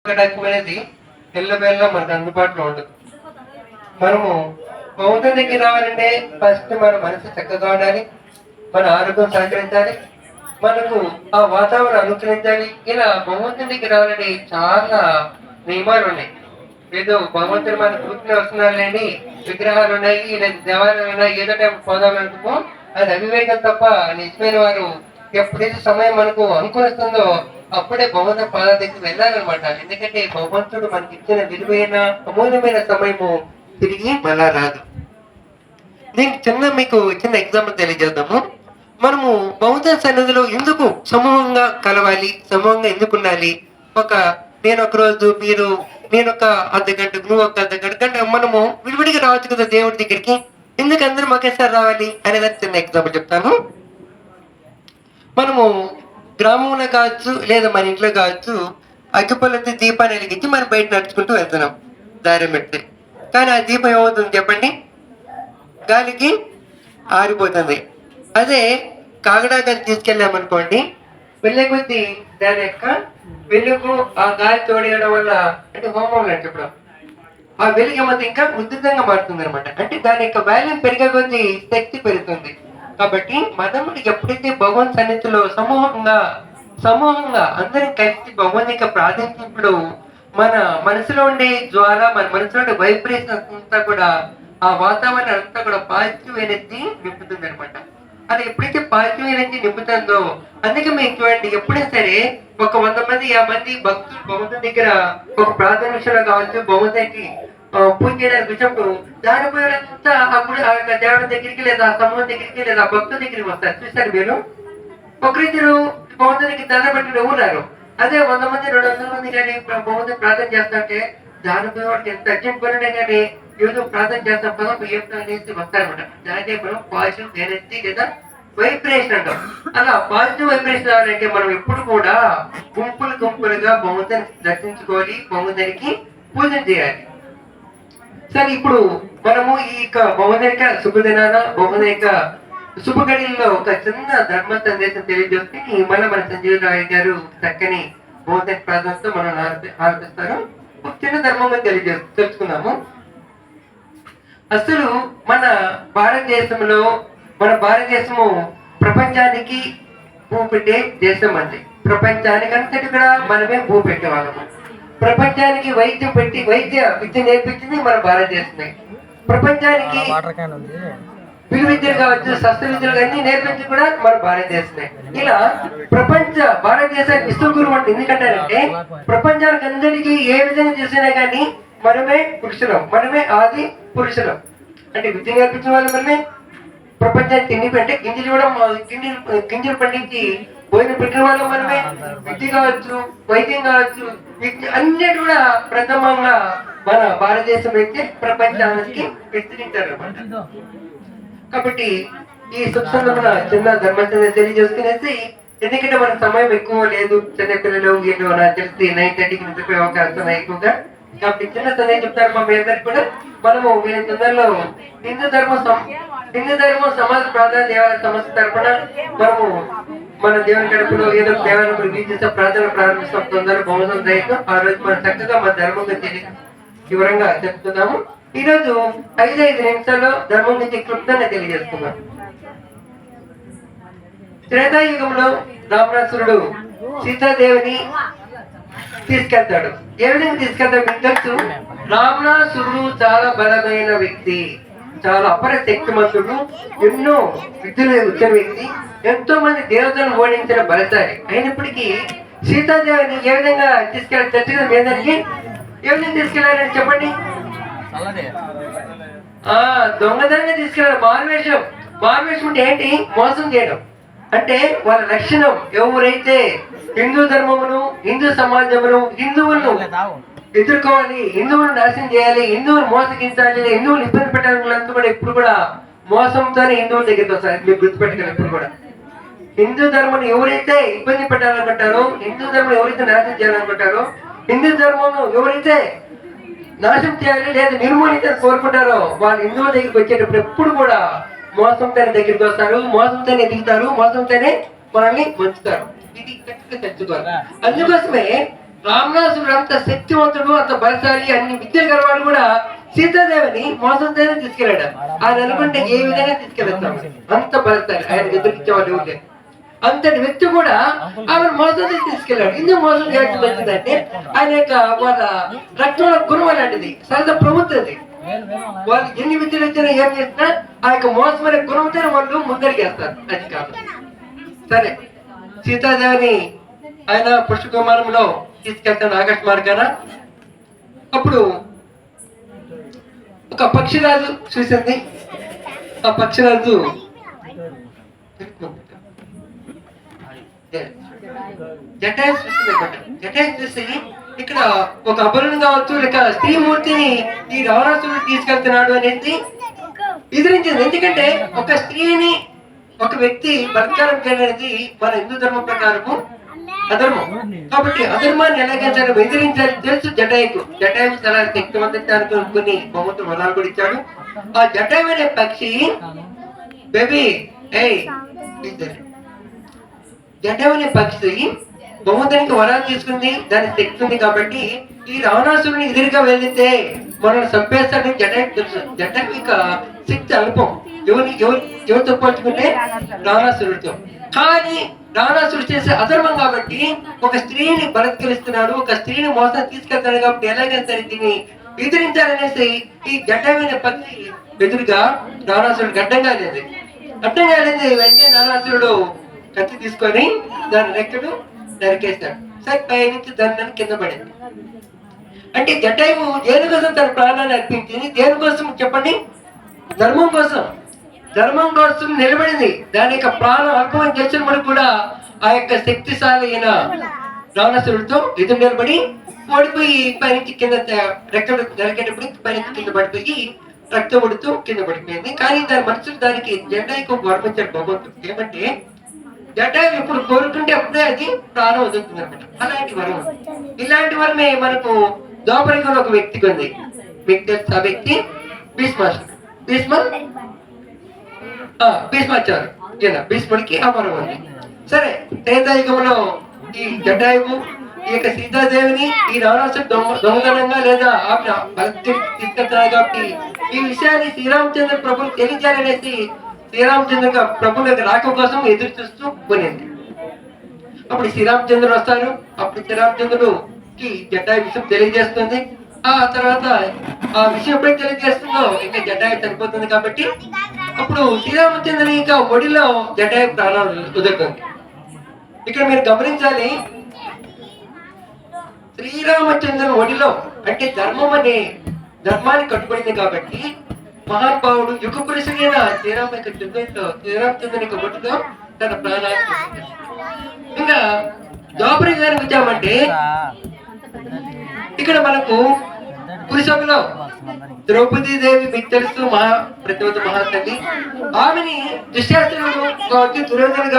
అనేది ఎల్లవేళ మనకు అందుబాటులో ఉండదు. మనము భగవంతుని దగ్గర రావాలంటే ఫస్ట్ మన మనసు చక్కగా ఉండాలి, మన ఆరోగ్యం సహకరించాలి, మనకు ఆ వాతావరణం అనుకరించాలి. ఇలా భగవంతుని దగ్గర రావాలంటే చాలా నియమాలు ఉన్నాయి. ఏదో భగవంతుడు మన కూర్చుని వస్తున్నారు లేని విగ్రహాలు ఉన్నాయి, లేదా దేవాలయాలు ఉన్నాయి, ఏదో టైం పోదామనుకో అది అవివేకం తప్ప. నిజమైన వారు ఎప్పుడైతే సమయం మనకు అనుకూలిస్తుందో అప్పుడే భగవంతుని పాదాల దగ్గరికి వెళ్ళాలన్నమాట. ఎందుకంటే భగవంతుడు మనకి ఇచ్చిన విలువైన అమూల్యమైన సమయము తిరిగి మళ్ళా రాదు. దీనికి మీకు చిన్న ఎగ్జాంపుల్ తెలియజేద్దాము. మనము భగవంతుని సన్నిధిలో ఎందుకు సమూహంగా కలవాలి, సమూహంగా ఎందుకు ఉండాలి? నేను ఒక రోజు, నేను ఒక అర్ధ గంట, నువ్వు ఒక అర్ధ గంట మనము విడివిడిగా రావచ్చు కదా దేవుడి దగ్గరికి. ఎందుకు అందరం ఒకేసారి రావాలి అనేదాన్ని చిన్న ఎగ్జాంపుల్ చెప్తాను. మనము గ్రామంలో కావచ్చు, లేదా మన ఇంట్లో కావచ్చు, అగ్గిపుల్లతో దీపాన్ని వెలిగించి మనం బయట నడుచుకుంటూ వెళ్తున్నాం దారి పెడితే. కానీ ఆ దీపం ఏమవుతుంది చెప్పండి? గాలికి ఆరిపోతుంది. అదే కాగడాకాన్ని తీసుకెళ్ళామనుకోండి, వెళ్ళే కొద్దీ దాని యొక్క వెలుగు ఆ గాలి తోడేయడం వల్ల, అంటే హోమం అంటే ఇప్పుడు ఆ వెలుగు ఏమంటే ఇంకా ఉధృతంగా మారుతుంది అనమాట. అంటే దాని యొక్క వాల్యూమ్ పెరిగే కొద్దీ శక్తి పెరుగుతుంది. కాబట్టి మనము ఎప్పుడైతే భగవంతు సన్నిధిలో సమూహంగా అందరం కలిసి భగవంతు యొక్క ప్రార్థించినప్పుడు మన మనసులో ఉండే జ్వాల, మన మనసులో ఉండే వైబ్రేషన్ అంతా కూడా, ఆ వాతావరణం అంతా కూడా పాజిటివ్ ఎనర్జీ నింపుతుంది అనమాట. అది ఎప్పుడైతే పాజిటివ్ ఎనర్జీ నింపుతుందో, అందుకే మీకు చూడండి, ఎప్పుడైనా సరే ఒక 100 మంది 50 మంది భక్తులు భగవంతుని దగ్గర ఒక ప్రార్థన విషయంలో కావచ్చు, భగవంతునికి పూజ చేయడానికి వచ్చినప్పుడు దానిపోయినంతా అప్పుడు ఆ యొక్క దేవుడి దగ్గరికి, లేదా ఆ సమూహం దగ్గరికి, లేదా భక్తుల దగ్గరికి వస్తారు. చూస్తారు మీరు, ఒకరిద్దరు భగవంతునికి దండ పెట్టిన ఊరారు. అదే 100 మంది 200 మంది కానీ భగవంతుని ప్రార్థన చేస్తుంటే దానిపై వాడికి ఎంత అర్జెంట్ పనినే కానీ ఏదో ప్రార్థన చేస్తాం కదా అనేసి వస్తారనమాట. దానికే మనం పాజిటివ్ ఎనర్జీ లేదా వైబ్రేషన్ అంటాం. అలా పాజిటివ్ వైబ్రేషన్ రావాలంటే మనం ఎప్పుడు కూడా గుంపులుగా భగవంతుని దర్శించుకోవాలి, భగవంతునికి పూజ చేయాలి. సరే, ఇప్పుడు మనము ఈ యొక్క భగవంతుని శుభదినాన, భగవంతుని యొక్క శుభగడిలో ఒక చిన్న ధర్మ సందేశం తెలియజేస్తే మళ్ళీ మన సంజీవ రాయ్ గారు చక్కని భగవంతుని ప్రార్థనతో మనం ఆలోచిస్తారు. ఒక చిన్న ధర్మం తెలుసుకున్నాము. అసలు మన భారతదేశము ప్రపంచానికి భూ పెట్టే దేశం అండి. ప్రపంచానికి అంతటి కూడా మనమే భూ పెట్టేవాళ్ళము. ప్రపంచానికి విద్య నేర్పించింది మన భారతదేశమే. ప్రపంచానికి పిలు విద్యలు కావచ్చు, శస్త్ర విద్యలు అన్ని నేర్పించి కూడా మన భారతదేశమే. ఇలా భారతదేశానికి విశ్వగురువు అంటే ఎందుకంటారంటే ప్రపంచానికి అందరికీ ఏ విధంగా చూసినా కానీ మనమే పురుషులం, మనమే ఆది పురుషులం. అంటే విద్య నేర్పించిన వాళ్ళు మనమే, ప్రపంచానికి తిండి అంటే గింజలు పండించి భోజనం పెట్టిన వాళ్ళు మనమే. విద్య కావచ్చు, వైద్యం కావచ్చు, అన్నిటి కూడా ప్రథమంగా మన భారతదేశం అయితే ప్రపంచానికి విస్తరించారు అన్నమాట. కాబట్టి ఈ శుభ్రంగా చిన్న ధర్మచర్య తెలియజేసుకునేసి, ఎందుకంటే మనకు సమయం ఎక్కువ లేదు, చిన్నపిల్లలు వీళ్ళు నాకు తెలిసి 9:30కి నిద్రపోయే అవకాశం ఎక్కువగా. కాబట్టి చిన్న సందేహం చెప్తారు మా అందరికి కూడా. మనము వీళ్ళ తొందరలో హిందూ ధర్మం సమాజ ప్రార్థన దేవాలయ సంస్థ తరఫున మనము మన దేవుని గడుపులో ఏదో దేవాలయం చేసే ప్రార్థన ప్రారంభిస్తాం. తొందరగా భగవంతుని దయతో ఆ రోజు మనం చక్కగా మన ధర్మం గురించి వివరంగా చెప్తున్నాము. ఈ రోజు 5 నిమిషాల్లో ధర్మం గురించి క్లుప్తంగా తెలియజేస్తున్నాం. త్రేతాయుగంలో రావణాసురుడు సీతాదేవిని తీసుకెళ్తాడు. ఏ విధంగా తీసుకెళ్తాడు మీకు తెలుసు. రావణాసురుడు చాలా బలమైన వ్యక్తి, చాలా అపర శక్తిమంతుడు, ఎన్నో విద్యలు వచ్చిన వ్యక్తి, ఎంతో మంది దేవతలను ఓడించిన బలశాలి. అయినప్పటికీ సీతాదేవిని ఏ విధంగా తీసుకెళ్ళాలి? చర్చగా మీదకి ఏ విధంగా తీసుకెళ్లారని చెప్పండి. దొంగతనంగా తీసుకెళ్ళారు. మారువేషం అంటే ఏంటి? మోసం చేయడం. అంటే వాళ్ళ లక్షణం ఎవరైతే హిందూ ధర్మమును, హిందూ సమాజమును, హిందువులను ఎదుర్కోవాలి, హిందువులను నాశనం చేయాలి, హిందువులు మోసగించాలి, హిందువులు ఇబ్బంది పెట్టాలంతా కూడా ఎప్పుడు కూడా మోసంతోనే హిందువుల దగ్గరికి వస్తారు. మీరు గుర్తుపెట్టుకోవాలి. ఎప్పుడు కూడా హిందూ ధర్మం ఎవరైతే ఇబ్బంది పెట్టాలనుకుంటారో, హిందూ ధర్మం ఎవరైతే నాశనం చేయాలనుకుంటారో, హిందూ ధర్మం ఎవరైతే నాశనం చేయాలి లేదా నిర్మూలించాలని కోరుకుంటారో వాళ్ళు హిందువుల దగ్గరికి వచ్చేటప్పుడు ఎప్పుడు కూడా మోసంతోనే దగ్గరికి వస్తారు, మోసంతోనే దిగుతారు, మోసంతోనే మనల్ని వంచుతారు. ఇది చక్కగా తెచ్చుకోవాలి. అందుకోసమే రావణాసురుడు అంత శక్తివంతుడు, అంత బలశాలి, అన్ని విద్యలు గలవాడు కూడా సీతాదేవిని మోసంతోనే తీసుకెళ్ళాడు. ఆయన అనుకుంటే ఏ విధంగా తీసుకెళ్తాం, అంత బలశాలి, ఆయన ఎదుర్కొచ్చే వాళ్ళు ఎవరు లేరు. అంతటి వ్యక్తి కూడా ఆమె మోసంతో తీసుకెళ్ళాడు. ఎందుకు మోసం చేయాల్సి వచ్చిందంటే ఆయన యొక్క వాళ్ళ రక్తంలో గుణం అలాంటిది, సరదా ప్రభుత్వది. వాళ్ళు ఎన్ని విద్యలు వచ్చినా ఏం చేసినా ఆ యొక్క మోసమైన గుణంతో వాళ్ళు ముందరికేస్తారు. అది కాదు. సరే, సీతాదేవిని ఆయన పుష్పకుమారంలో తీసుకెళ్తాడు ఆకాశ మార్గాన. అప్పుడు ఒక పక్షిరాజు చూసింది. ఆ పక్షిరాజు జటాయు చూసింది అనమాట. జటాయు చూసి ఇక్కడ ఒక అబరుని కావచ్చు, లేక స్త్రీమూర్తిని ఈ రావణాసురుడు తీసుకెళ్తున్నాడు అనేది ఎదిరించింది. ఎందుకంటే ఒక స్త్రీని ఒక వ్యక్తి బలత్కారం చేయడం అనేది మన హిందూ ధర్మం ప్రకారము అధర్మం. కాబట్టి అధర్మాన్ని ఎలాగైనా ఎదిరించాలి తెలుసు జటాయుకు. జటాయు చాలా శక్తివంతానికి కొన్ని బహుమతులు వరాలు కూడా ఇచ్చాడు. ఆ జటాయు అనే పక్షి బేబీ జటాయు అనే పక్షి బహుమతానికి వరాలు తీసుకుంది, దాని శక్తి ఉంది. కాబట్టి ఈ రావణాసురుని ఎదురుగా వెళ్తే మనల్ని చంపేస్తాడని జటాయుకు తెలుసు. జటాయు యొక్క శక్తి అల్పం, ఎవరితో పోల్చుకుంటే రావణాసురుడితో. కానీ రావణాసురుడు చేసే అధర్మం కాబట్టి ఒక స్త్రీని బలత్కరిస్తున్నాడు, ఒక స్త్రీని మోసం తీసుకెళ్తాడు. కాబట్టి ఎలాగైనా సరే దీన్ని ఎదిరించాలనేసి ఈ గడ్డమైన పక్షి ఎదురుగా రావణాసురుడు గడ్డం కాలేదు. వెంటనే రావణాసురుడు కత్తి తీసుకొని దాని రెక్కడు నరికేస్తాడు. సరే, పై నుంచి దాని కింద పడింది. అంటే జటాయువు దేనికోసం తన ప్రాణాన్ని అర్పించింది? దేనికోసం చెప్పండి? ధర్మం కోసం. ధర్మం కోసం నిలబడింది. దాని యొక్క ప్రాణం అల్పం చేసిన మనకు కూడా ఆ యొక్క శక్తిశాలి అయిన రావణాసురుడితో ఎదురు నిలబడి ఓడిపోయి పైనుంచి కింద రెక్కలు నరికేటప్పుడు పైనుంచి కింద పడిపోయి రక్తం ఉడుతూ కింద పడిపోయింది. కానీ దాని మనసులు దానికి జటాయుకు వర్మించాడు భగవంతుడు. ఏమంటే జటాయు ఇప్పుడు కోరుకుంటే అప్పుడే అది ప్రాణం వదులుతుంది అనమాట. అలాంటి వరం, ఇలాంటి వరమే మనకు దోపరికం ఒక వ్యక్తికి ఉంది. మీకు తెలుసు ఆ వ్యక్తి? భీష్మాచారు. భీష్ముడికి ఆ వరం ఉంది. సరే, త్రేతాయుగంలో ఈ జటాయువు ఈ యొక్క సీతాదేవిని ఈ రావణాసుడు దొంగతనంగా లేదా ఆమె బలకి తీసుకెళ్తారు. కాబట్టి ఈ విషయాన్ని శ్రీరామచంద్ర ప్రభులు తెలియజేయాలనేసి శ్రీరామచంద్ర ప్రభుల యొక్క రాక కోసం ఎదురు చూస్తూ కొనింది. అప్పుడు శ్రీరామచంద్రుడు వస్తారు. అప్పుడు శ్రీరామచంద్రుడికి జటాయు విషయం తెలియజేస్తుంది. ఆ తర్వాత ఆ విషయం ఎప్పుడైతే తెలియజేస్తుందో ఇంకా జటాయు చనిపోతుంది. కాబట్టి అప్పుడు శ్రీరామచంద్రుని ఇంకా ఒడిలో జటాయు ప్రాణాలు వదులుతుంది. ఇక్కడ మీరు గమనించాలి, శ్రీరామచంద్రుని ఒడిలో అంటే ధర్మం అనే ధర్మాన్ని కట్టుబడింది. కాబట్టి మహానుభావుడు యుగ పురుషుడైన శ్రీరామచంద్రుని యొక్క ఒడిలో తన ప్రాణాలు. ఇంకా ద్వాపర యుగానికి వచ్చామంటే ఇక్కడ మనకు పురుషులో ద్రౌపదీ దేవి మీకు తెలుసు, ప్రతివత మహాతల్లి. ఆమెని దుశ్శాసనుడు దుర్యోధనుడు